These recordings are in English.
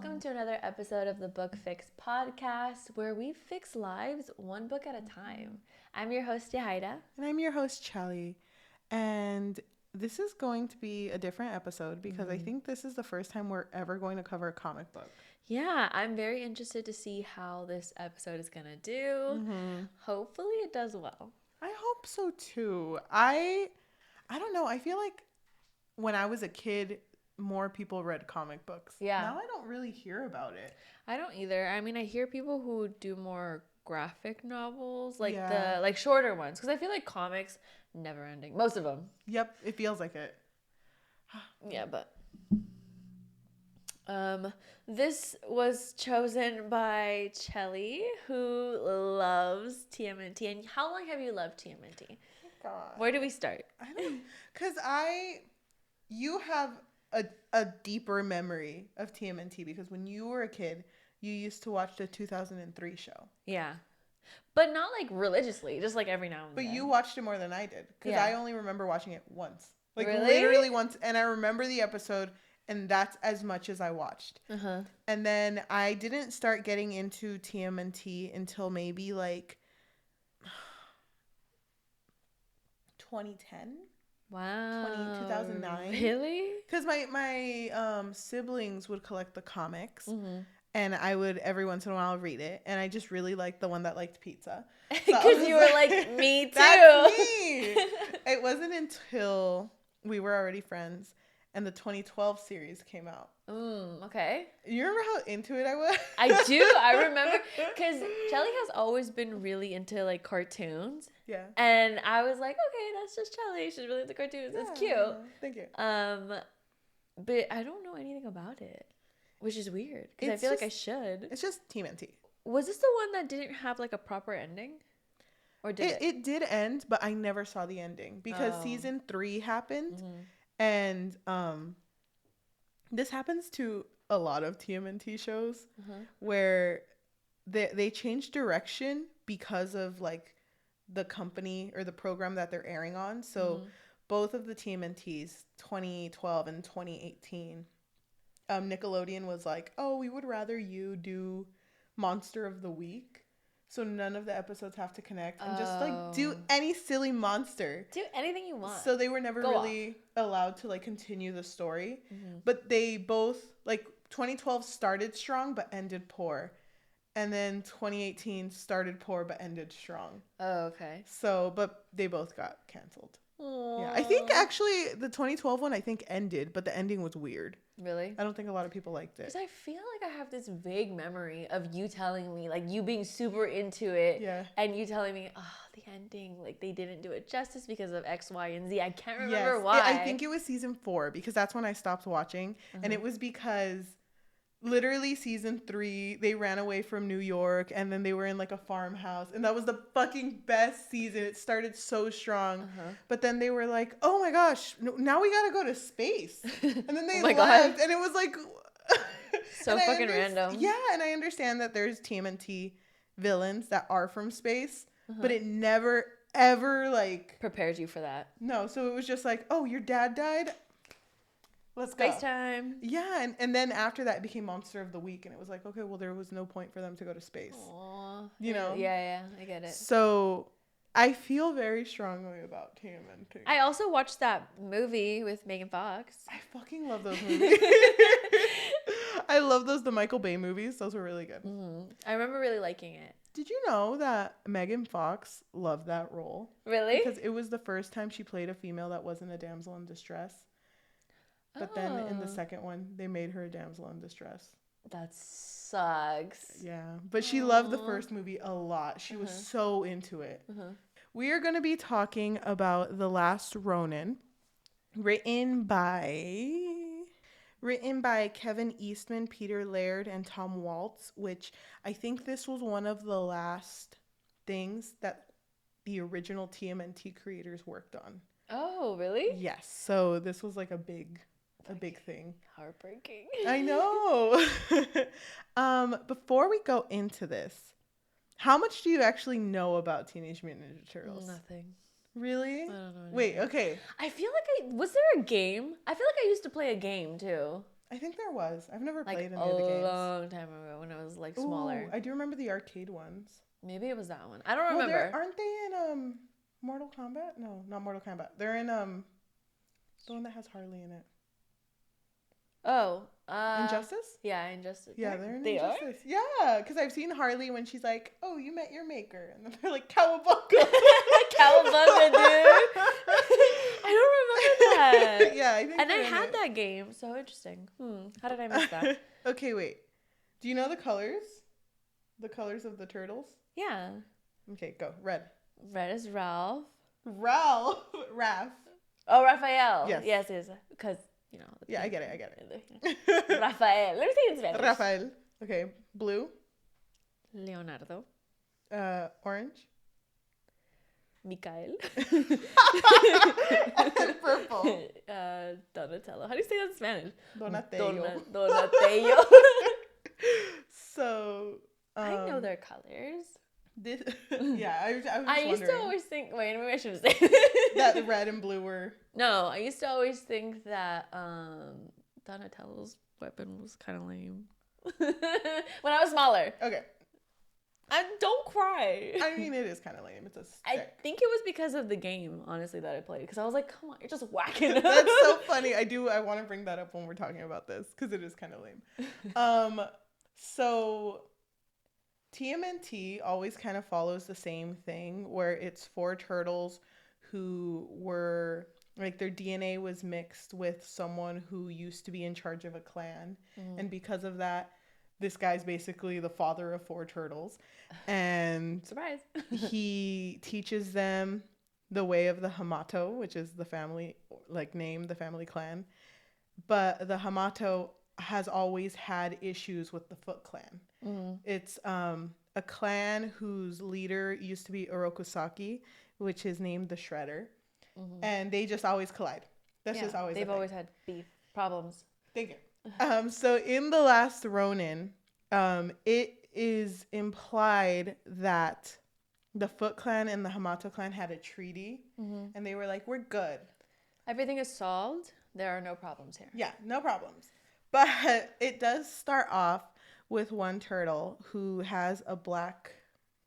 welcome to another episode of the Book Fix podcast, where we fix lives one book at a time. I'm your host, Yajaira. And I'm your host, Cheli. And this is going to be a different episode because I think this is the first time we're ever going to cover a comic book. Yeah, I'm very interested to see how this episode is going to do. Hopefully it does well. I hope so, too. I don't know. I feel like when I was a kid, more people read comic books. Yeah. Now I don't really hear about it. I don't either. I mean, I hear people who do more graphic novels, like Yeah. the shorter ones, because I feel like comics never ending. Most of them. Yep, it feels like it. Yeah, but this was chosen by Cheli, who loves TMNT. And how long have you loved TMNT? God. Where do we start? I don't, because you have a deeper memory of TMNT because when you were a kid, you used to watch the 2003 show. Yeah. But not like religiously, just like every now and then. But you watched it more than I did because I only remember watching it once. Like really? Literally once. And I remember the episode and that's as much as I watched. And then I didn't start getting into TMNT until maybe like 2010. Wow. 2009. Really? Because my siblings would collect the comics. And I would every once in a while read it. And I just really liked the one that liked pizza. Because so you were like, me too. That's me. It wasn't until we were already friends and the 2012 series came out. Okay. You remember how into it I was? I do. I remember. Because Cheli has always been really into like cartoons. Yeah. And I was like, okay, that's just Cheli. She's really into cartoons. It's cute. Thank you. But I don't know anything about it. Which is weird, because I feel like I should. It's just TMNT. Was this the one that didn't have like a proper ending? Or did it? It did end, but I never saw the ending because season 3 happened. And this happens to a lot of TMNT shows where they change direction because of like the company or the program that they're airing on. So both of the TMNTs, 2012 and 2018, Nickelodeon was like, oh, we would rather you do Monster of the Week. So none of the episodes have to connect and just like do any silly monster. Do anything you want. So they were never really allowed to like continue the story. But they both, like 2012 started strong but ended poor. And then 2018 started poor but ended strong. Oh, okay. So, but they both got canceled. Aww. Yeah, I think actually the 2012 one I think ended, but the ending was weird. Really? I don't think a lot of people liked it. Because I feel like I have this vague memory of you telling me, like you being super into it. Yeah. And you telling me, oh, the ending, like they didn't do it justice because of X, Y, and Z. I can't remember why. Yeah, I think it was season 4 because that's when I stopped watching. And it was because literally season 3, they ran away from New York and then they were in like a farmhouse. And that was the fucking best season. It started so strong. But then they were like, oh my gosh, now we gotta go to space. And then they left. God. And it was like... so fucking random. Yeah, and I understand that there's TMNT villains that are from space. But it never, ever like... prepared you for that. No, so it was just like, oh, your dad died? Let's go. Space time. Yeah, and then after that it became Monster of the Week, and it was like, okay, well, there was no point for them to go to space. Aww. You know? Yeah, I get it. So I feel very strongly about TMNT. I also watched that movie with Megan Fox. I fucking love those movies. I love the Michael Bay movies. Those were really good. I remember really liking it. Did you know that Megan Fox loved that role? Really? Because it was the first time she played a female that wasn't a damsel in distress. But then in the second one, they made her a damsel in distress. That sucks. Yeah. But she loved the first movie a lot. She was so into it. We are going to be talking about The Last Ronin, written by Kevin Eastman, Peter Laird, and Tom Waltz, which I think this was one of the last things that the original TMNT creators worked on. Oh, really? Yes. So this was like a big thing. Heartbreaking. I know. Before we go into this, how much do you actually know about Teenage Mutant Ninja Turtles? Nothing. Really? I don't know anything. Wait, okay. I feel like was there a game? I feel like I used to play a game too. I think there was. I've never Like played a any of the games. long time ago when I was like smaller. Ooh, I do remember the arcade ones. Maybe it was that one. I don't remember. Aren't they in Mortal Kombat? No, not Mortal Kombat. They're in the one that has Harley in it. Oh, Injustice? Yeah, Injustice. Yeah, they're in they Injustice. Yeah, because I've seen Harley when she's like, "Oh, you met your maker," and then they're like, "Cowabunga." Cowabunga, dude. I don't remember that. Yeah, I think. And I had that game. So interesting. How did I miss that? Okay, wait. Do you know the colors? The colors of the turtles? Yeah. Okay, go. Red. Red is Ralph. Raph. Oh, Raphael. Yes. Yes. Because, Yeah, I get it. Raphael. Let me say it in Spanish. Raphael. Okay, blue. Leonardo. Orange. Mikael. Purple. Donatello. How do you say that in Spanish? Donatello. Donatello. So I know their colors. I was I used to always think. Wait, maybe I should say that the red and blue were. No, I used to always think that Donatello's weapon was kind of lame when I was smaller. Okay. Don't cry. I mean, it is kind of lame. It's a stick. I think it was because of the game, honestly, that I played. Because I was like, come on, you're just whacking up. That's so funny. I want to bring that up when we're talking about this because it is kind of lame. So TMNT always kind of follows the same thing where it's 4 turtles who were like their DNA was mixed with someone who used to be in charge of a clan. And because of that, this guy's basically the father of 4 turtles. And surprise. he teaches them the way of the Hamato, which is the family name, the family clan. But the Hamato has always had issues with the Foot Clan. It's a clan whose leader used to be Orokusaki, which is named the Shredder. And they just always collide. That's just always they've always had beef problems. Thank you. So in the last Ronin, it is implied that the Foot Clan and the Hamato clan had a treaty, and they were like, "We're good. Everything is solved. There are no problems here." Yeah, no problems. But it does start off with one turtle who has a black,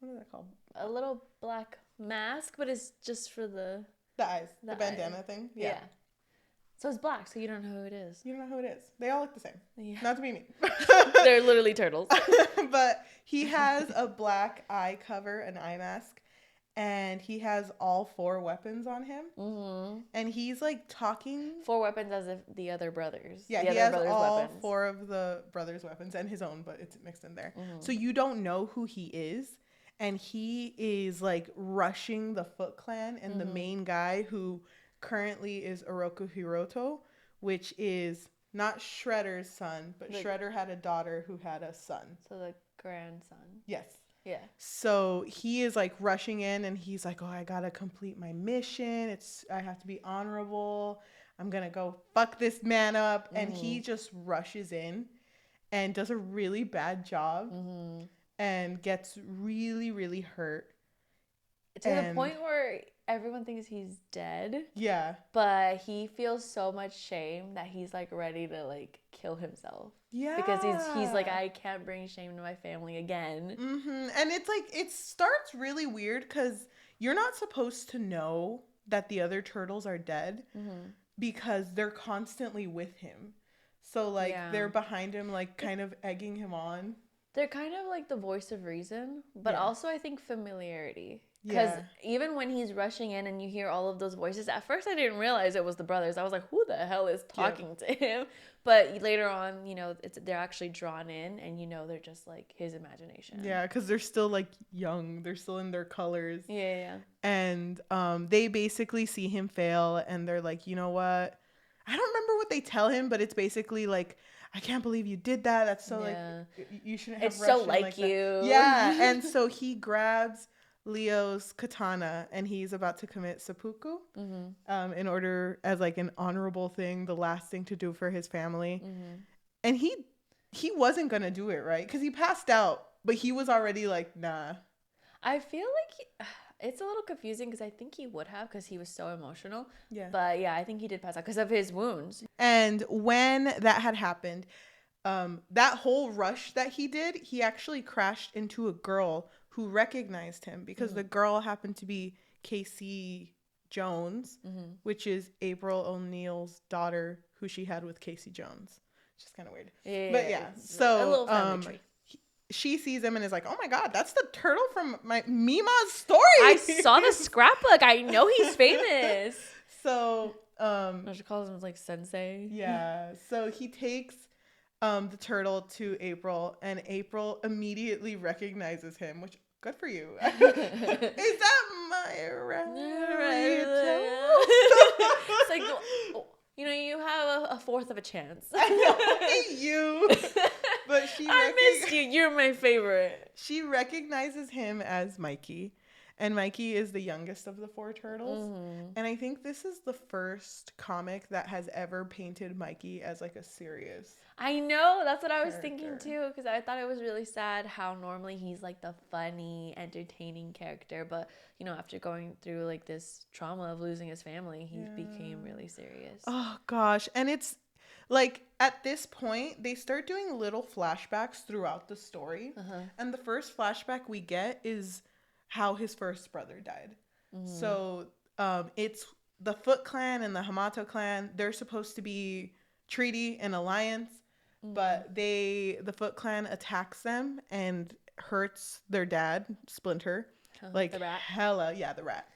what is that called? A little black mask, but it's just for the eyes, the bandana thing. Yeah. So it's black, so you don't know who it is. You don't know who it is. They all look the same. Yeah. Not to be mean. They're literally turtles. But he has a black eye cover, an eye mask, and he has all 4 weapons on him. And he's like talking. 4 weapons as if the other brothers. Yeah, he has all weapons. 4 of the brothers' weapons and his own, but it's mixed in there. So you don't know who he is. And he is like rushing the Foot Clan and the main guy who currently is Oroku Hiroto, which is not Shredder's son, but Shredder had a daughter who had a son. So the grandson. Yes. Yeah. So he is like rushing in and he's like, "Oh, I gotta complete my mission. I have to be honorable. I'm gonna go fuck this man up." And he just rushes in and does a really bad job and gets really, really hurt. To the point where everyone thinks he's dead. Yeah. But he feels so much shame that he's like ready to like kill himself. Yeah. Because he's like, I can't bring shame to my family again. And it's like, it starts really weird because you're not supposed to know that the other turtles are dead because they're constantly with him. So like they're behind him, like kind of egging him on. They're kind of like the voice of reason, but also I think familiarity. Because even when he's rushing in and you hear all of those voices, at first I didn't realize it was the brothers. I was like, who the hell is talking to him? But later on, they're actually drawn in and they're just like his imagination. Yeah, because they're still like young. They're still in their colors. Yeah. And they basically see him fail and they're like, you know what? I don't remember what they tell him, but it's basically like, I can't believe you did that. That's so like, you shouldn't have rushed so him like you. That. Yeah. And so he grabs Leo's katana and he's about to commit seppuku in order as like an honorable thing, the last thing to do for his family. And he wasn't gonna do it, right? Because he passed out, but he was already like, nah. I feel like It's a little confusing because I think he would have because he was so emotional. Yeah. But yeah, I think he did pass out because of his wounds. And when that had happened, that whole rush that he did, he actually crashed into a girl who recognized him because the girl happened to be Casey Jones, which is April O'Neil's daughter, who she had with Casey Jones. Which is kind of weird. Yeah, but yeah, so a little family tree. She sees him and is like, "Oh my god, that's the turtle from my Mima's story." I saw the scrapbook. I know he's famous. So, she calls him like sensei. Yeah. So he takes the turtle to April, and April immediately recognizes him, which good for you. Is that my right? It's like, you know, you have a fourth of a chance. I know, I hate you. But I missed you. You're my favorite. She recognizes him as Mikey. And Mikey is the youngest of the 4 turtles. And I think this is the first comic that has ever painted Mikey as like a serious I know. That's what I was thinking too. Because I thought it was really sad how normally he's like the funny, entertaining character. But, you know, after going through like this trauma of losing his family, he became really serious. Oh, gosh. And it's like at this point, they start doing little flashbacks throughout the story. And the first flashback we get is how his first brother died. So it's the Foot Clan and the Hamato Clan. They're supposed to be treaty and alliance, but the Foot Clan attacks them and hurts their dad, Splinter, like the rat. Hella. Yeah, the rat.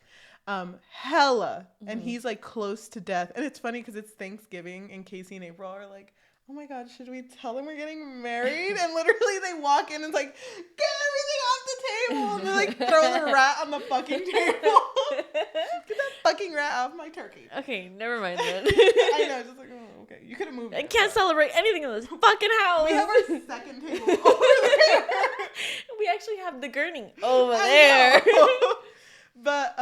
Hella. And he's like close to death. And it's funny because it's Thanksgiving and Casey and April are like, "Oh my god, should we tell them we're getting married?" And literally they walk in and it's like, "Get everything off the table!" And they like throw the rat on the fucking table. Get that fucking rat off my turkey. Okay, never mind then. I know, just like, oh, okay. You could have moved. I can't celebrate anything in this fucking house. We have our second table over there. We actually have the gurney over there. But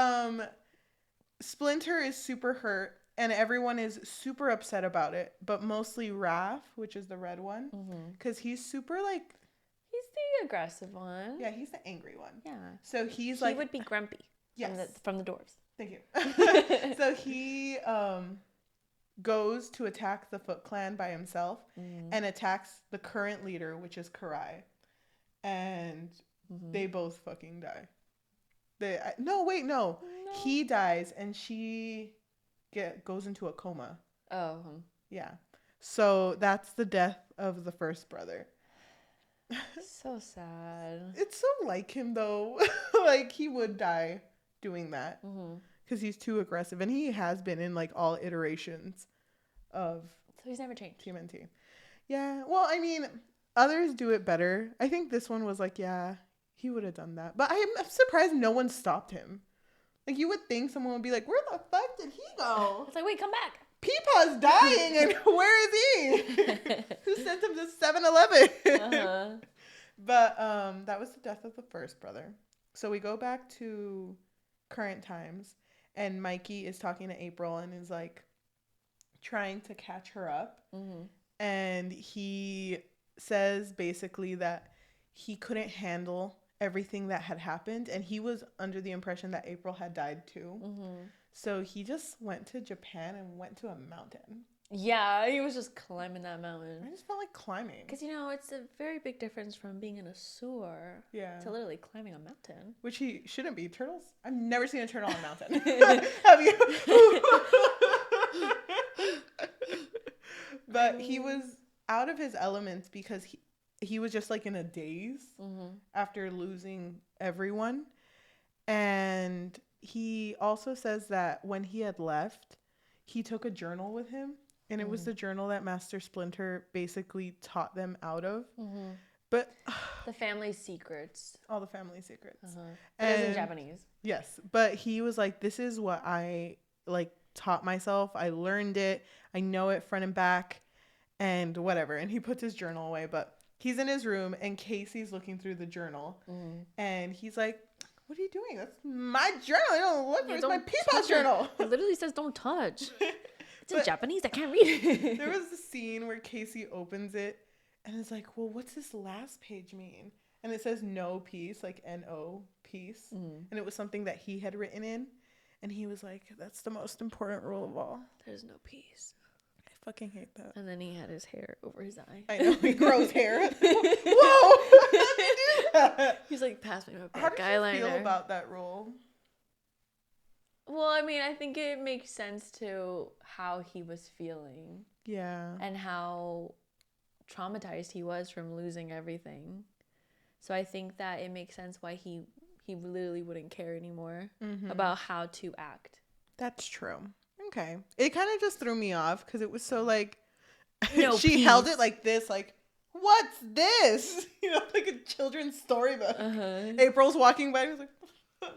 Splinter is super hurt. And everyone is super upset about it, but mostly Raph, which is the red one, because he's super like... He's the aggressive one. Yeah, he's the angry one. Yeah. So he would be grumpy. Yes. From the dwarves. Thank you. So he goes to attack the Foot Clan by himself and attacks the current leader, which is Karai. And they both fucking die. No. He dies and she... goes into a coma. Oh. Yeah. So that's the death of the first brother. So sad. It's so like him though. Like he would die doing that because he's too aggressive, and he has been in like all iterations of. So he's never changed. TMNT. Yeah. Well, I mean, others do it better. I think this one was like, yeah, he would have done that, but I'm surprised no one stopped him. Like, you would think someone would be like, "Where the fuck did he go?" It's like, wait, come back. Peepaw's dying, and where is he? Who sent him to 7-Eleven? But that was the death of the first brother. So we go back to current times, and Mikey is talking to April and is, like, trying to catch her up. And he says, basically, that he couldn't handle everything that had happened, and he was under the impression that April had died too. So he just went to Japan and went to a mountain. Yeah, he was just climbing that mountain. I just felt like climbing. Because, you know, it's a very big difference from being in a sewer to literally climbing a mountain. Which he shouldn't be. Turtles? I've never seen a turtle on a mountain. Have you? But he was out of his element because he was just like in a daze after losing everyone. And he also says that when he had left, he took a journal with him. And it was the journal that Master Splinter basically taught them out of. But the family secrets. All the family secrets. And it was in Japanese. Yes. But he was like, this is what I like taught myself. I learned it. I know it front and back and whatever. And he puts his journal away. But he's in his room and Casey's looking through the journal. And he's like, "What are you doing? That's my journal. I don't look. It's my Peepaw's journal." It literally says don't touch. It's in Japanese. I can't read it. There was a scene where Casey opens it and is like, "Well, what's this last page mean?" and it says no peace, like N-O peace. And it was something that he had written in, and he was like, that's the most important rule of all. There's no peace. I fucking hate that. And then he had his hair over his eye. I know, he grows hair. Whoa! How did he do that? He's like, pass me my black How did eyeliner. you feel about that rule? Well, I mean, I think it makes sense to how he was feeling. Yeah. And how traumatized he was from losing everything. So I think that it makes sense why he literally wouldn't care anymore about how to act. That's true. Okay. It kind of just threw me off because it was so like, no she peace. held it like this, like, what's this? You know, like a children's storybook. April's walking by and was like,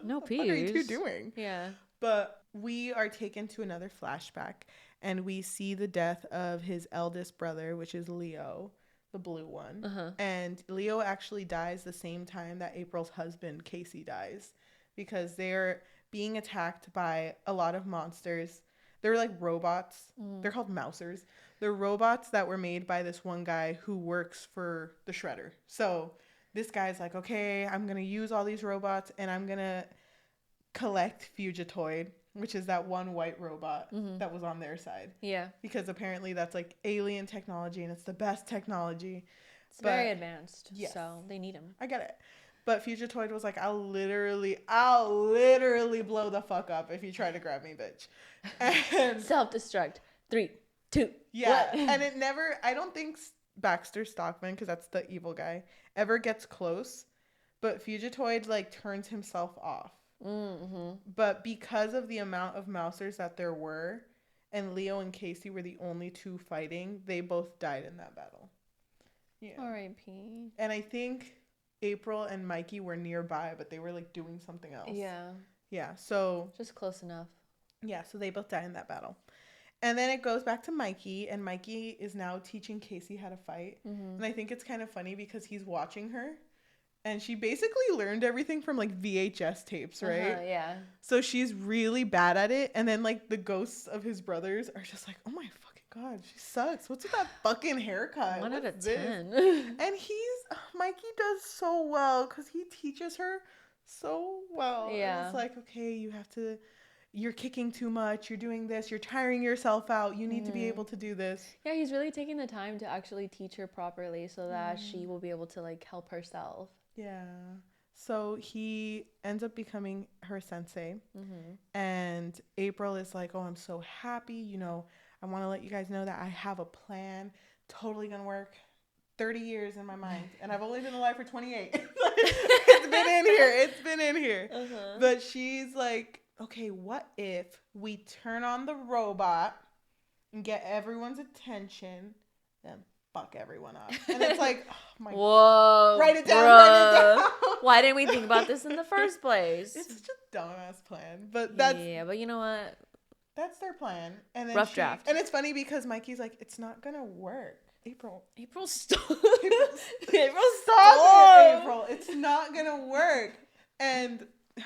no peace. What are you two doing? Yeah. But we are taken to another flashback, and we see the death of his eldest brother, which is Leo, the blue one. And Leo actually dies the same time that April's husband, Casey, dies, because they're being attacked by a lot of monsters. They're like robots. They're called mousers. They're robots that were made by this one guy who works for the Shredder. So this guy's like, okay, I'm going to use all these robots, and I'm going to collect Fugitoid, which is that one white robot that was on their side. Yeah. Because apparently that's like alien technology, and it's the best technology. It's very advanced. Yes. So they need him. I get it. But Fugitoid was like, I'll literally blow the fuck up if you try to grab me, bitch. And self-destruct. 3, 2. Yeah. And it never, I don't think Baxter Stockman, because that's the evil guy, ever gets close. But Fugitoid like turns himself off. But because of the amount of mousers that there were, and Leo and Casey were the only two fighting, they both died in that battle. Yeah. R.I.P. And I think April and Mikey were nearby, but they were like doing something else. Yeah. Yeah. So just close enough. Yeah. So they both died in that battle. And then it goes back to Mikey, and Mikey is now teaching Casey how to fight. And I think it's kind of funny because he's watching her. And she basically learned everything from like VHS tapes, right? Yeah. So she's really bad at it. And then like the ghosts of his brothers are just like, oh my fucking God, she sucks. What's with that fucking haircut? 1 out of 10. And Mikey does so well because he teaches her so well. Yeah. And it's like, okay, you're kicking too much. You're doing this. You're tiring yourself out. You need to be able to do this. Yeah, he's really taking the time to actually teach her properly so that she will be able to like help herself. Yeah. So he ends up becoming her sensei. And April is like, oh, I'm so happy. You know, I want to let you guys know that I have a plan. Totally going to work. 30 years in my mind. And I've only been alive for 28. It's been in here. But she's like, okay, what if we turn on the robot and get everyone's attention, then fuck everyone up? And it's like, oh my God. Write it down. Why didn't we think about this in the first place? It's such a dumbass plan. But that's... Yeah, but you know what? That's their plan. And then rough draft. And it's funny because Mikey's like, it's not going to work. April, stop. April, it's not going to work. And...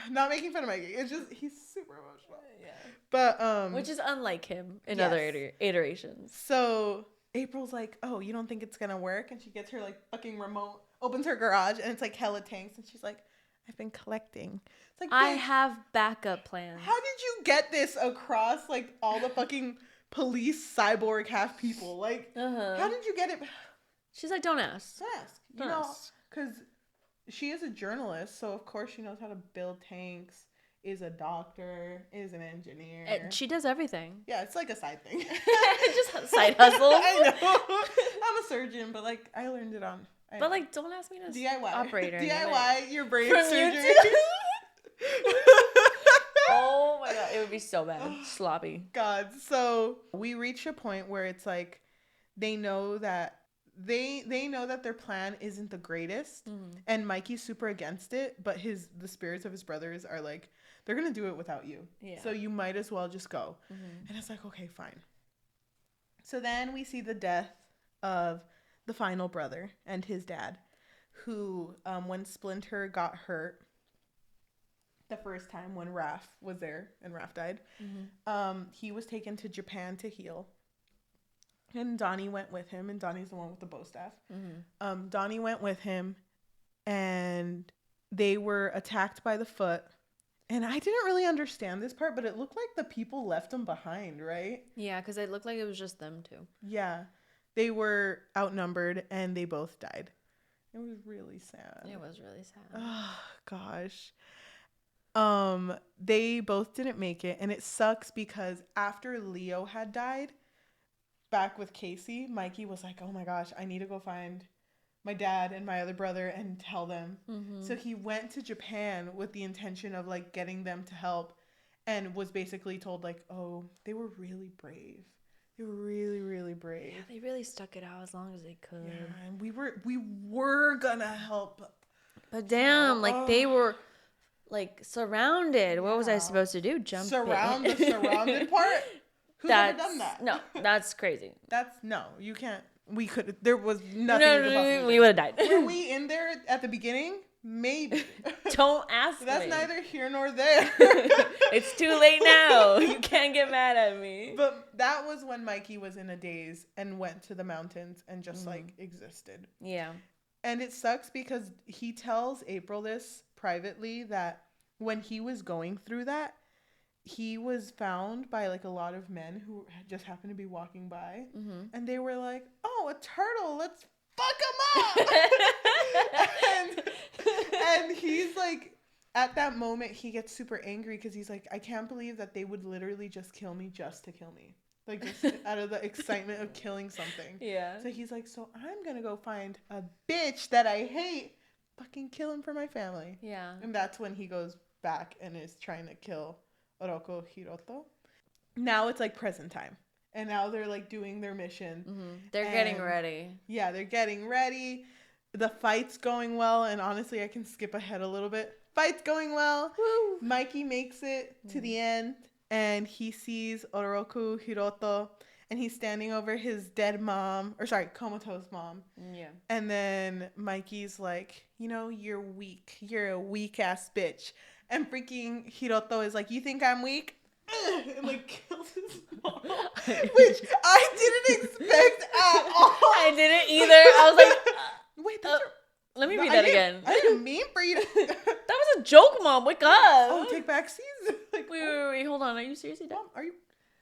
Not making fun of Mikey. It's just, he's super emotional. Yeah. But, which is unlike him in other iterations. So, April's like, oh, you don't think it's gonna work? And she gets her, like, fucking remote, opens her garage, and it's, like, hella tanks. And she's like, I've been collecting. It's like, I have backup plans. How did you get this across, like, all the fucking police cyborg half people? Like, how did you get it? She's like, don't ask. Don't ask. You know, because... She is a journalist, so of course she knows how to build tanks, is a doctor, is an engineer. She does everything. Yeah, it's like a side thing. Just side hustle. I know. I'm a surgeon, but like I learned it on. But like, don't ask me to DIY. Operator. DIY your brain from surgery. Oh my God, it would be so bad. Sloppy. God, so we reach a point where it's like they know that their plan isn't the greatest, and Mikey's super against it, but the spirits of his brothers are like, they're gonna do it without you, so you might as well just go. And it's like, okay, fine. So then we see the death of the final brother and his dad, who when Splinter got hurt the first time when Raph was there and Raph died, he was taken to Japan to heal. And Donnie went with him, and Donnie's the one with the bow staff. Donnie went with him, and they were attacked by the foot. And I didn't really understand this part, but it looked like the people left them behind, right? Yeah, because it looked like it was just them two. Yeah. They were outnumbered and they both died. It was really sad. It was really sad. Oh, gosh. They both didn't make it, and it sucks because after Leo had died, back with Casey, Mikey was like, oh my gosh, I need to go find my dad and my other brother and tell them. So he went to Japan with the intention of like getting them to help, and was basically told like, oh, they were really brave. They were really, really brave. Yeah, they really stuck it out as long as they could. Yeah, and we were gonna help. But damn, like they were like surrounded. What was I supposed to do? Jump Surround the surrounded part? Who's ever done that? No, that's crazy. You can't. We could. There was nothing. No, we would have died. Were we in there at the beginning? Maybe. Don't ask me. That's neither here nor there. It's too late now. You can't get mad at me. But that was when Mikey was in a daze and went to the mountains and just like existed. Yeah. And it sucks because he tells April this privately, that when he was going through that, he was found by like a lot of men who just happened to be walking by, and they were like, oh, a turtle, let's fuck him up. and he's like, at that moment he gets super angry because he's like, I can't believe that they would literally just kill me just to kill me, like just out of the excitement of killing something. Yeah. So he's like, so I'm gonna go find a bitch that I hate, fucking kill him for my family. Yeah. And that's when he goes back and is trying to kill Oroko Hiroto. Now it's like present time, and now they're like doing their mission. They're getting ready. Yeah, they're getting ready. The fight's going well, and honestly, I can skip ahead a little bit. Fight's going well. Woo. Mikey makes it to the end, and he sees Oroko Hiroto, and he's standing over his dead mom, or sorry, comatose mom. Yeah. And then Mikey's like, you know, you're weak. You're a weak ass bitch. And freaking Hiroto is like, you think I'm weak? And like kills his mom. Which I didn't expect at all. I didn't either. I was like, wait, that's let me read that again. I didn't mean for you to. That was a joke, Mom. Wake up. Oh, take back season. Like, wait. Hold on. Are you seriously dead? Mom, are you?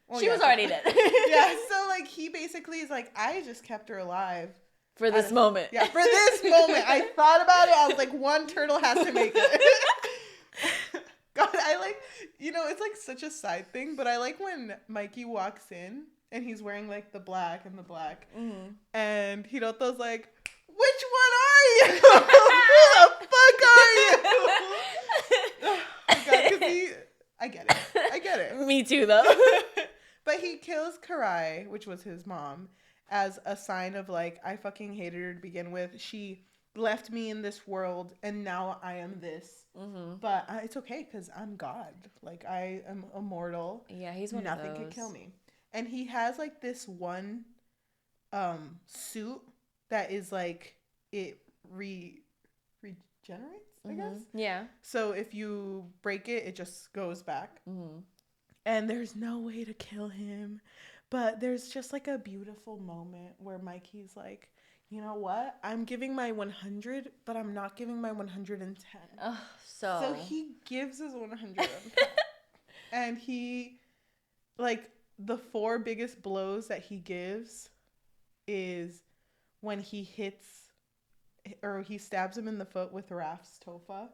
Oh, she was already dead. Yeah. So like he basically is like, I just kept her alive. For this moment. Yeah, for this moment. I thought about it. I was like, one turtle has to make it. God, I like, you know, it's like such a side thing, but I like when Mikey walks in and he's wearing like the black, and Hiroto's like, which one are you? Who the fuck are you? Oh my God, because I get it. Me too, though. But he kills Karai, which was his mom, as a sign of like, I fucking hated her to begin with. She left me in this world, and now I am this. But it's okay because I'm God. Like, I am immortal. Yeah, he's one of those. Nothing can kill me. And he has like this one suit that is like, it regenerates, I guess. Yeah. So if you break it, it just goes back. And there's no way to kill him. But there's just like a beautiful moment where Mikey's like, you know what? I'm giving my 100, but I'm not giving my 110. So he gives his 110. And he, like, the 4 biggest blows that he gives is when he hits, or he stabs him in the foot with Raf's Tofa.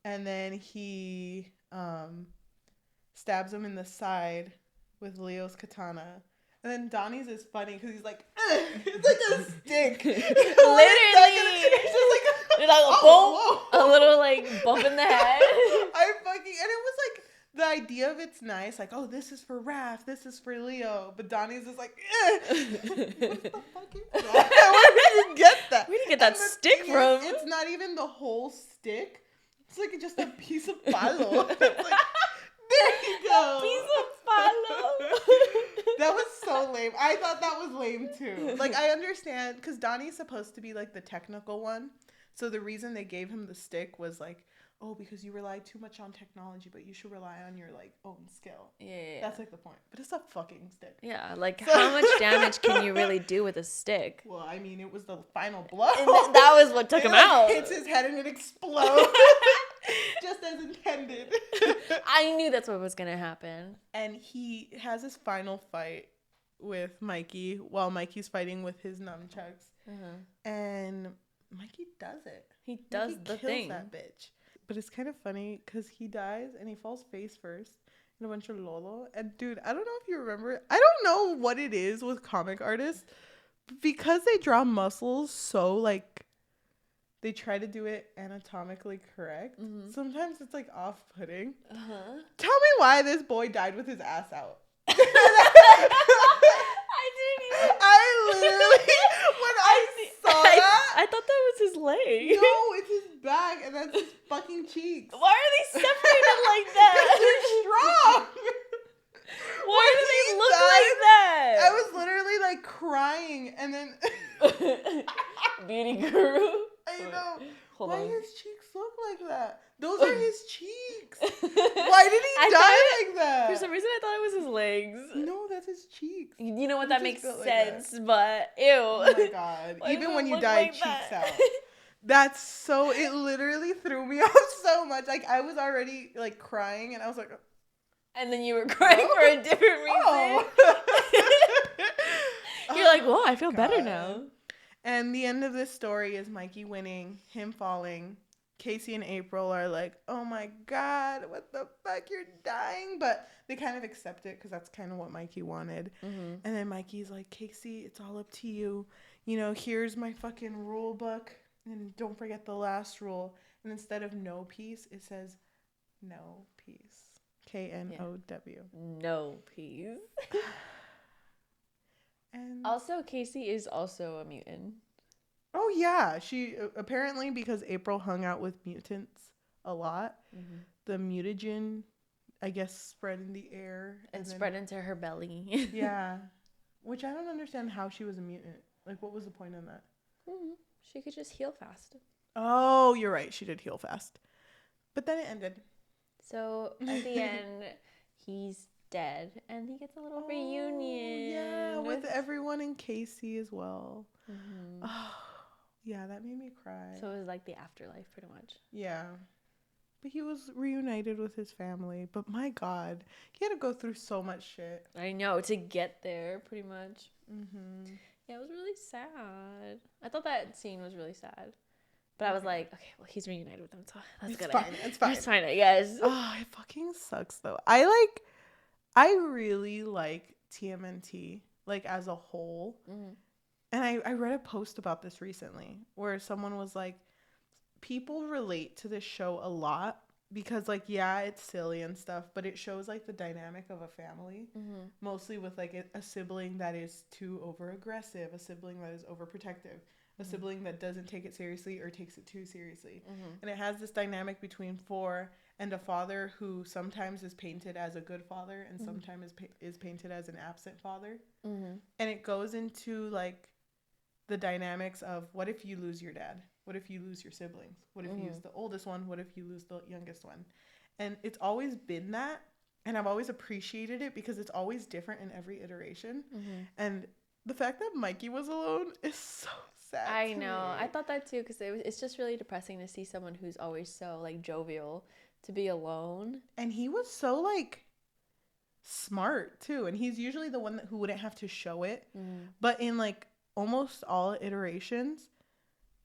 And then he stabs him in the side with Leo's katana. And then Donnie's is funny because he's like, it's like a stick. Literally. It's just like, a little like bump in the head. And it was like, the idea of it's nice. Like, oh, this is for Raph. This is for Leo. But Donnie's is like, what the fuck is that? Where did you get that? Where did you get that stick from? It's not even the whole stick. It's like just a piece of palo. It's like, there you go. A piece of palo. That was so lame. I thought that was lame too. Like, I understand because Donnie's supposed to be like the technical one. So the reason they gave him the stick was like, oh, because you rely too much on technology, but you should rely on your, like, own skill. Yeah. That's, like, the point. But it's a fucking stick. Yeah, like, how much damage can you really do with a stick? Well, I mean, it was the final blow. That was what took him out. Hits his head and it explodes. Just as intended. I knew that's what was going to happen. And he has his final fight with Mikey while Mikey's fighting with his nunchucks. And Mikey does it. He does Mikey the kills thing. that bitch. But it's kind of funny because he dies and he falls face first in a bunch of Lolo. And dude, I don't know if you remember. I don't know what it is with comic artists. But because they draw muscles so, like, they try to do it anatomically correct. Sometimes it's, like, off-putting. Tell me why this boy died with his ass out. I literally, when I saw that, I thought that was his leg. No, it's his back, and that's his fucking cheeks. Why are they separated like that? Because they're strong. Why do they look like that? I was literally, like, crying, and then... Beauty guru. I know. Hold Why on. his cheeks look like that? Those are his cheeks. Why did he die like that? For some reason, I thought it was his legs. No, that's his cheeks. You know what? That makes like sense, that. but ew. Oh my god. Even when you die, like cheeks out. That's so, it literally threw me off so much. Like, I was already, like, crying, and I was like... And then you were crying for a different reason. Oh. You're like, whoa, I feel better now. And the end of this story is Mikey winning, him falling. Casey and April are like, oh my god, what the fuck, you're dying? But they kind of accept it because that's kind of what Mikey wanted. And then Mikey's like, Casey, it's all up to you. You know, here's my fucking rule book. And don't forget the last rule. And instead of no peace, it says no peace. K-N-O-W. No peace. And also, Casey is also a mutant. Oh, yeah. She apparently, because April hung out with mutants a lot, the mutagen, I guess, spread in the air. And spread into her belly. Yeah. Which I don't understand how she was a mutant. Like, what was the point in that? She could just heal fast. Oh, you're right. She did heal fast. But then it ended. So, at the end, he's dead. And he gets a little reunion. Yeah, with everyone in Casey as well. Oh, yeah, that made me cry. So it was like the afterlife, pretty much. Yeah. But he was reunited with his family. But my God, he had to go through so much shit. I know, to get there, pretty much. Yeah, it was really sad. I thought that scene was really sad. But I was like, okay, well, he's reunited with them, so that's good. It's fine. It's fine, I guess. Oh, it fucking sucks, though. I really like TMNT, like, as a whole. And I read a post about this recently where someone was like, people relate to this show a lot because, like, yeah, it's silly and stuff, but it shows, like, the dynamic of a family, mostly with, like, a sibling that is too over-aggressive, a sibling that is overprotective, a sibling that doesn't take it seriously or takes it too seriously. And it has this dynamic between four and a father who sometimes is painted as a good father and sometimes is painted as an absent father. And it goes into, like, the dynamics of what if you lose your dad? What if you lose your siblings? What if you lose the oldest one? What if you lose the youngest one? And it's always been that. And I've always appreciated it because it's always different in every iteration. And the fact that Mikey was alone is so sad. I know. I thought that too because it's just really depressing to see someone who's always so, like, jovial to be alone. And he was so, like, smart too. And he's usually the one who wouldn't have to show it. But in, like, almost all iterations,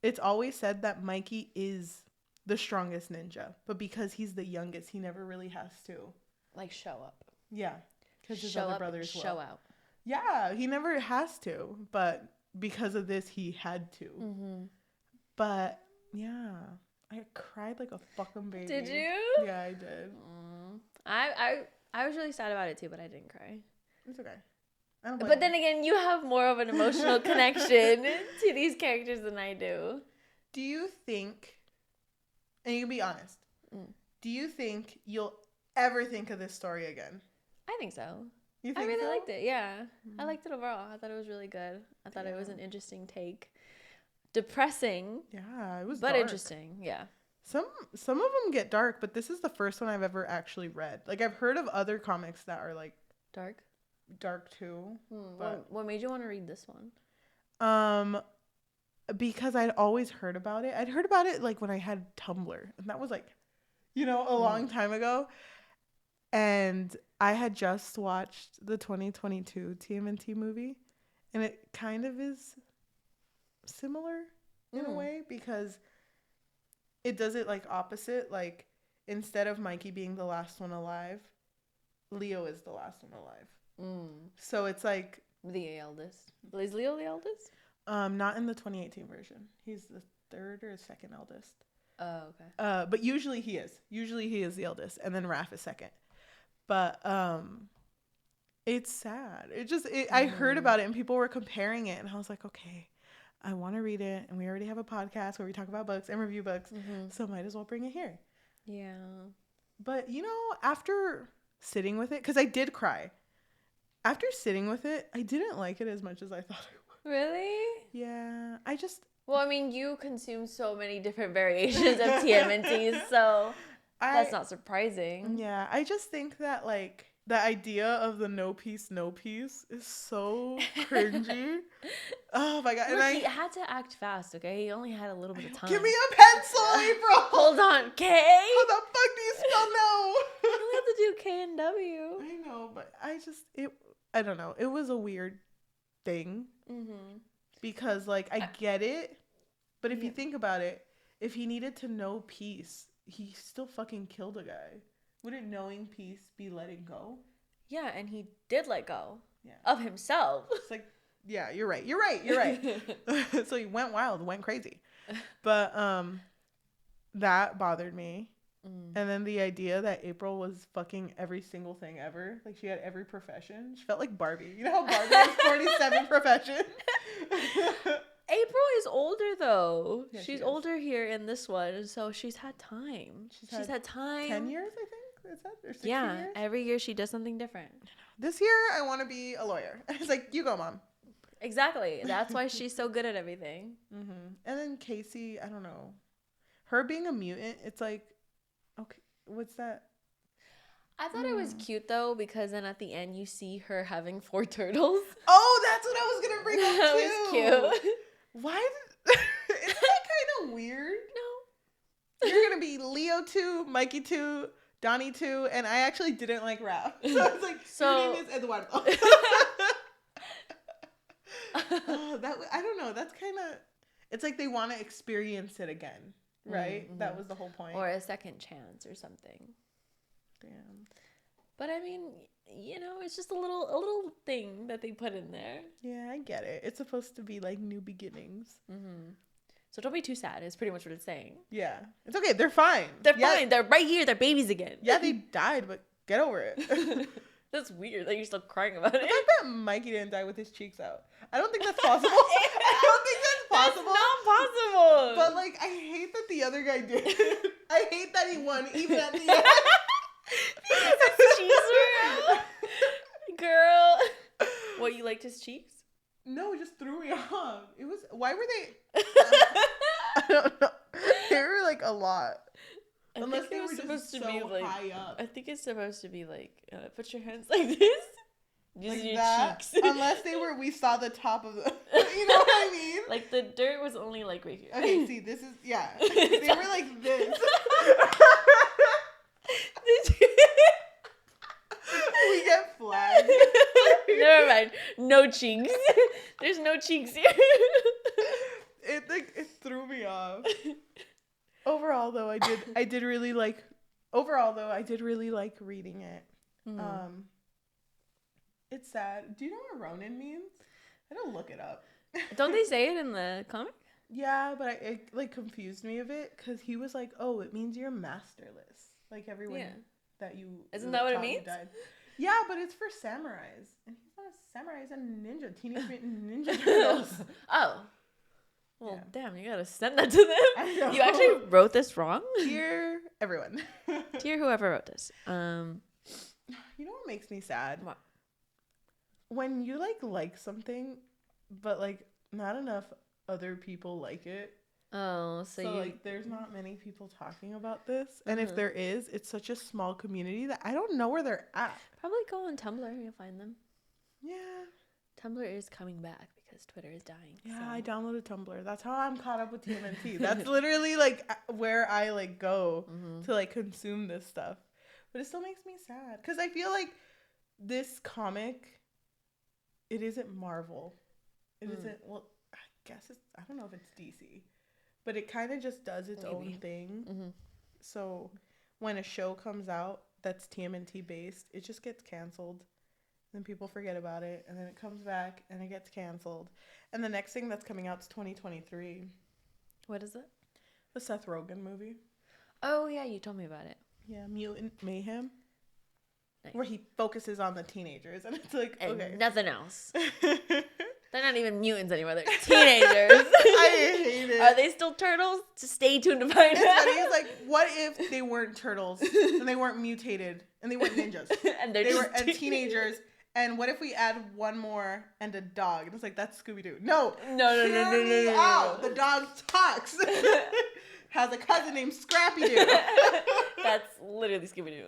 it's always said that Mikey is the strongest ninja, but because he's the youngest, he never really has to, like, show up. Yeah, because his other brothers show out. Yeah, he never has to, but because of this, he had to. But yeah, I cried like a fucking baby. Did you? Yeah, I did. I was really sad about it too, but I didn't cry. It's okay. But then again, you have more of an emotional connection to these characters than I do. Do you think, and you can be honest, do you think you'll ever think of this story again? I think so. You think I really so? liked it, yeah. I liked it overall. I thought it was really good. I thought it was an interesting take. Depressing. Yeah, it was but dark. interesting, yeah. Some of them get dark, but this is the first one I've ever actually read. Like, I've heard of other comics that are like dark too. But what made you want to read this one? Because I'd always heard about it. I'd heard about it like when I had Tumblr, and that was like, a long time ago. And I had just watched the 2022 TMNT movie, and it kind of is similar in a way, because it does it like opposite. Like, instead of Mikey being the last one alive, Leo is the last one alive. So it's like the eldest. Is Leo the eldest? Not in the 2018 version. He's the third or second eldest. Oh, okay. But usually he is. Usually he is the eldest, and then Raph is second. But it's sad. I heard about it and people were comparing it, and I was like, okay, I want to read it, and we already have a podcast where we talk about books and review books, so might as well bring it here. Yeah. But after sitting with it, because I did cry. After sitting with it, I didn't like it as much as I thought I would. Really? Yeah. Well, I mean, you consume so many different variations of TMNTs, so that's not surprising. Yeah, I just think that, like, the idea of the no peace is so cringy. Oh my god. Look, he had to act fast, okay? He only had a little bit of time. Give me a pencil, April! Hold on, K? How the fuck do you spell no? You only have to do K and W. I know, but I don't know. It was a weird thing. Because, like, I get it, but if you think about it, if he needed to know peace, he still fucking killed a guy. Wouldn't knowing peace be letting go? Yeah, and he did let go of himself. It's like, yeah, you're right. So he went wild, went crazy. But that bothered me. And then the idea that April was fucking every single thing ever. Like, she had every profession. She felt like Barbie. You know how Barbie has 47 professions? April is older, though. Yeah, she's older here in this one, so she's had time. She's had time. 10 years, I think? Is that? Or 16 years? Every year she does something different. This year, I want to be a lawyer. It's like, you go, Mom. Exactly. That's why she's so good at everything. And then Casey, I don't know. Her being a mutant, it's like, okay, what's that? I thought it was cute, though, because then at the end you see her having 4 turtles. Oh, that's what I was going to bring up, too. That was cute. Why? Isn't that kind of weird? No. You're going to be Leo 2, Mikey 2, Donnie 2, and I actually didn't like Raph. So I was like, your name is Eduardo. I don't know. That's kind of, it's like they want to experience it again, right? That was the whole point. Or a second chance or something. Damn. But I mean, it's just a little thing that they put in there. Yeah, I get it. It's supposed to be like new beginnings. So don't be too sad. Is pretty much what it's saying. Yeah, it's okay. They're fine. They're fine. They're right here. They're babies again. Yeah, they died, but get over it. That's weird that you're still crying about it. The fact that Mikey didn't die with his cheeks out. I don't think that's possible. I don't think that's possible. That's not possible. But like, I hate that the other guy did. I hate that he won, even at the end. Because his cheeks were out. Girl. What, you liked his cheeks? No, it just threw me off. It was, why were they? I don't know. They were like a lot. Unless they were just so high up. I think it's supposed to be like, put your hands like this. Just like your that. cheeks. Unless we saw the top of the, you know what I mean? Like the dirt was only like right here. Okay, see, this is, yeah. They were like this. We get flagged. Never mind. No cheeks. There's no cheeks here. It threw me off. Overall, though, I did really like reading it. It's sad. Do you know what Ronin means? I don't look it up. Don't they say it in the comic? Yeah, but it like confused me a bit because he was like, "Oh, it means you're masterless." Like everyone that you isn't that what it means? Died. Yeah, but it's for samurais, and he's not a samurai. He's a ninja. Teenage Mutant Ninja Turtles. Oh. Well, damn, you gotta send that to them. I know. You actually wrote this wrong? Dear everyone. Dear whoever wrote this. You know what makes me sad? What? When you like something, but like not enough other people like it. Oh, so like there's not many people talking about this, and if there is, it's such a small community that I don't know where they're at. Probably go on Tumblr and you'll find them. Yeah. Tumblr is coming back because Twitter is dying. Yeah, so. I downloaded Tumblr. That's how I'm caught up with TMNT. That's literally like where I like go to like consume this stuff. But it still makes me sad because I feel like this comic, it isn't Marvel. It isn't, well, I guess it's, I don't know if it's DC, but it kind of just does its own thing. So when a show comes out that's TMNT based, it just gets canceled. Then people forget about it, and then it comes back, and it gets canceled. And the next thing that's coming out is 2023. What is it? The Seth Rogen movie. Oh, yeah, you told me about it. Yeah, Mutant Mayhem. Nice. Where he focuses on the teenagers, and it's like, and okay. nothing else. They're not even mutants anymore. They're teenagers. I hate it. Are they still turtles? Just stay tuned to find out. It's like, what if they weren't turtles, and they weren't mutated, and they weren't ninjas? And they were teenagers. And what if we add one more and a dog? And it's like, that's Scooby-Doo. No. No. The dog talks. Has a cousin named Scrappy-Doo. That's literally Scooby-Doo.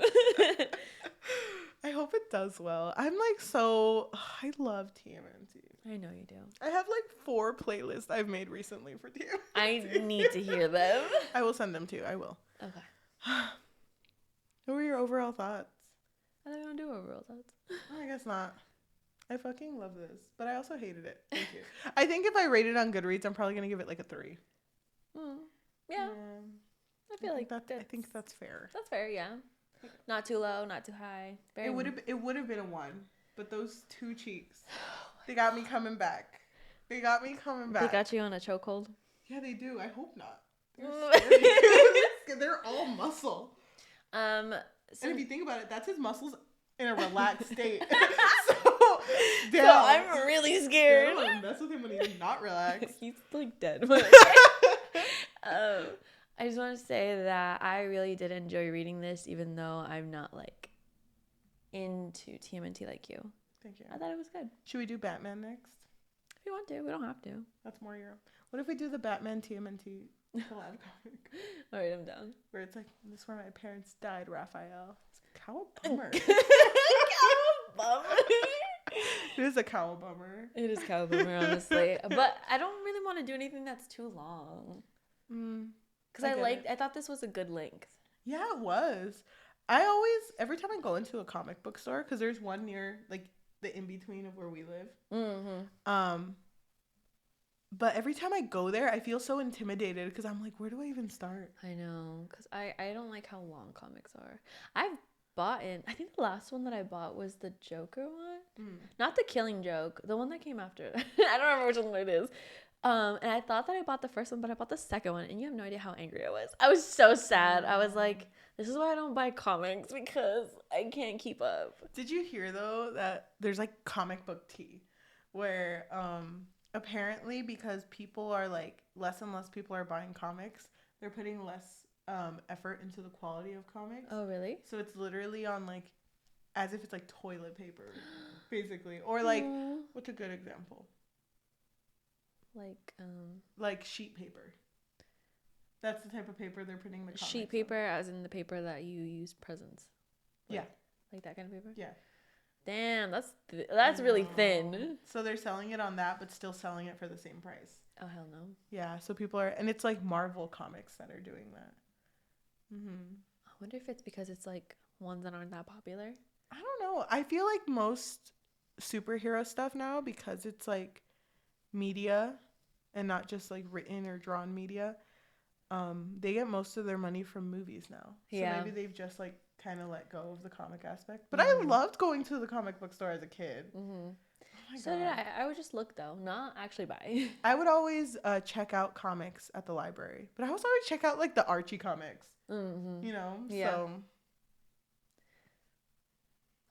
I hope it does well. I'm like I love TMNT. I know you do. I have like 4 playlists I've made recently for TMNT. I need to hear them. I will send them to you. I will. Okay. What were your overall thoughts? I don't want to do overall thoughts. I guess not. I fucking love this, but I also hated it. Thank you. I think if I rate it on Goodreads, I'm probably gonna give it like a 3. Yeah. I feel like I think that's fair. That's fair, yeah. Not too low, not too high. It would have been a 1, but those 2 cheeks, they got me coming back. They got you on a chokehold. Yeah, they do. I hope not. They're all muscle. And if you think about it, that's his muscles in a relaxed state. So I'm really scared. Don't mess with him when he's not relaxed. He's like dead. I just want to say that I really did enjoy reading this, even though I'm not like into TMNT like you. Thank you. I thought it was good. Should we do Batman next? If you want to, we don't have to. That's more your. What if we do the Batman TMNT collab comic? All right, I'm down. Where it's like, this is where my parents died, Raphael. It's a cow bummer. Cow bummer. It is a cow bummer. It is cow bummer, honestly. But I don't really want to do anything that's too long. Because I thought this was a good length. Yeah, it was. I always, every time I go into a comic book store, because there's one near like the in-between of where we live. But every time I go there, I feel so intimidated because I'm like, where do I even start? I know, because I don't like how long comics are. I've bought in, I think the last one that I bought was the Joker one. Not the Killing Joke, the one that came after. I don't remember which one it is. And I thought that I bought the first one, but I bought the second one, and you have no idea how angry I was. I was so sad. I was like, this is why I don't buy comics, because I can't keep up. Did you hear, though, that there's, like, comic book tea, where, apparently, because people are, like, less and less people are buying comics, they're putting less, effort into the quality of comics. Oh, really? So it's literally on, like, as if it's, like, toilet paper, basically. Or, like, what's a good example? Like sheet paper. That's the type of paper they're putting the comics sheet paper on. As in the paper that you use presents. Like that kind of paper? Yeah. Damn, that's really thin. So they're selling it on that, but still selling it for the same price. Oh, hell no. Yeah, so people are, and it's like Marvel Comics that are doing that. I wonder if it's because it's like ones that aren't that popular. I don't know. I feel like most superhero stuff now, because it's like media and not just like written or drawn media, they get most of their money from movies now. So maybe they've just like kind of let go of the comic aspect. But I loved going to the comic book store as a kid. Oh my God. Did I would just look though, not actually buy. I would always check out comics at the library, but I also always check out like the Archie comics. You know? Yeah. So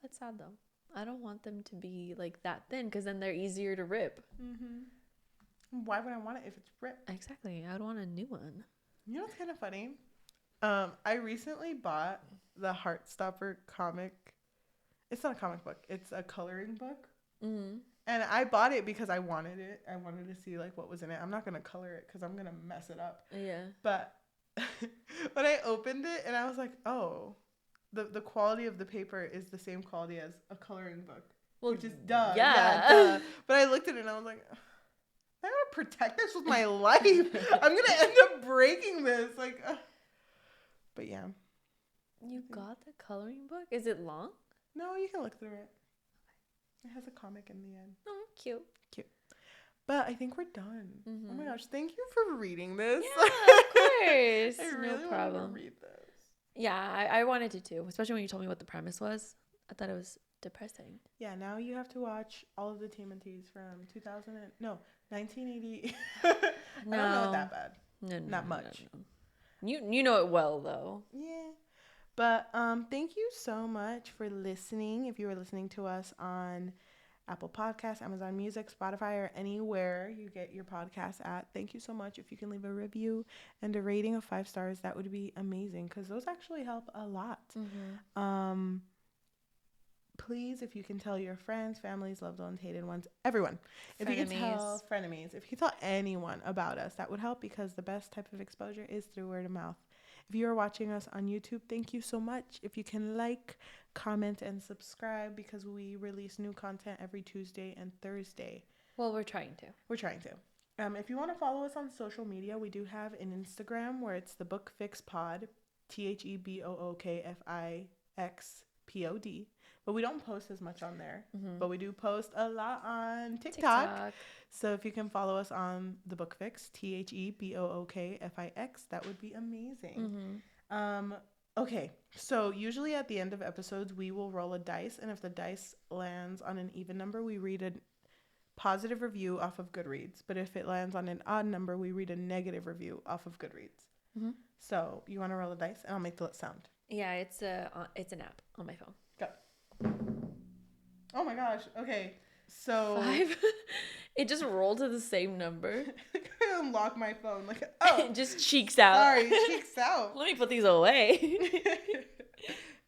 that's sad though. I don't want them to be like that thin, because then they're easier to rip. Why would I want it if it's ripped? Exactly. I would want a new one. You know what's kind of funny? I recently bought the Heartstopper comic. It's not a comic book. It's a coloring book. And I bought it because I wanted it. I wanted to see like what was in it. I'm not gonna color it because I'm gonna mess it up. Yeah. But when I opened it and I was like, oh, the quality of the paper is the same quality as a coloring book. Well, which is duh. Yeah, duh. But I looked at it and I was like, I gotta protect this with my life. I'm gonna end up breaking this. Like, but yeah. You got the coloring book? Is it long? No, you can look through it. It has a comic in the end. Oh, cute. Cute. But I think we're done. Mm-hmm. Oh my gosh, thank you for reading this. Yeah, of course. I really no problem. wanted to read this. Yeah, I wanted to too, especially when you told me what the premise was. I thought it was depressing. Yeah, now you have to watch all of the TMNTs from 1980. No. I don't know it that bad. No, not much. No. You know it well though. Yeah. But thank you so much for listening. If you were listening to us on Apple Podcasts, Amazon Music, Spotify, or anywhere you get your podcasts at, thank you so much. If you can leave a review and a rating of 5 stars, that would be amazing because those actually help a lot. Mm-hmm. Please, if you can tell your friends, families, loved ones, hated ones, everyone. If you can tell frenemies, if you can tell anyone about us, that would help because the best type of exposure is through word of mouth. If you are watching us on YouTube, thank you so much. If you can like, comment, and subscribe because we release new content every Tuesday and Thursday. Well, we're trying to. If you want to follow us on social media, we do have an Instagram where it's the Book Fix Pod, THEBOOKFIXPOD. But we don't post as much on there. Mm-hmm. But we do post a lot on TikTok. So if you can follow us on the Book Fix, THEBOOKFIX, that would be amazing. Mm-hmm. Okay, so usually at the end of episodes, we will roll a dice. And if the dice lands on an even number, we read a positive review off of Goodreads. But if it lands on an odd number, we read a negative review off of Goodreads. Mm-hmm. So you want to roll a dice? And I'll make the sound. Yeah, it's an app on my phone. Go. Oh my gosh. Okay. So 5. It just rolled to the same number. I unlock my phone. Like, oh. It just cheeks out. Sorry, cheeks out. Let me put these away.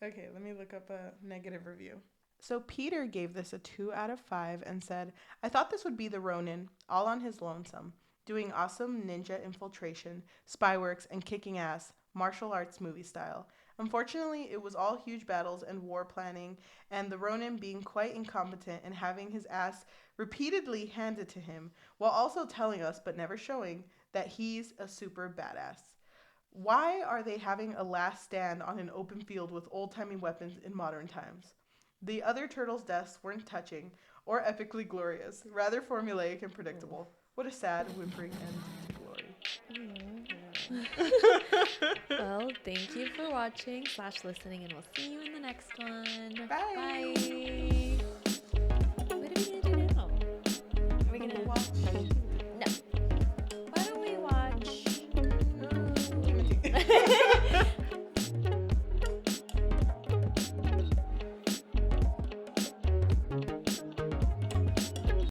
Okay, let me look up a negative review. So Peter gave this a 2 out of 5 and said, I thought this would be the Ronin, all on his lonesome, doing awesome ninja infiltration, spy works, and kicking ass, martial arts movie style. Unfortunately, it was all huge battles and war planning, and the Ronin being quite incompetent and having his ass repeatedly handed to him, while also telling us, but never showing, that he's a super badass. Why are they having a last stand on an open field with old-timey weapons in modern times? The other turtles' deaths weren't touching or epically glorious, rather formulaic and predictable. What a sad, whimpering end to glory. Well, thank you for watching /listening, and we'll see you in the next one. Bye. Bye.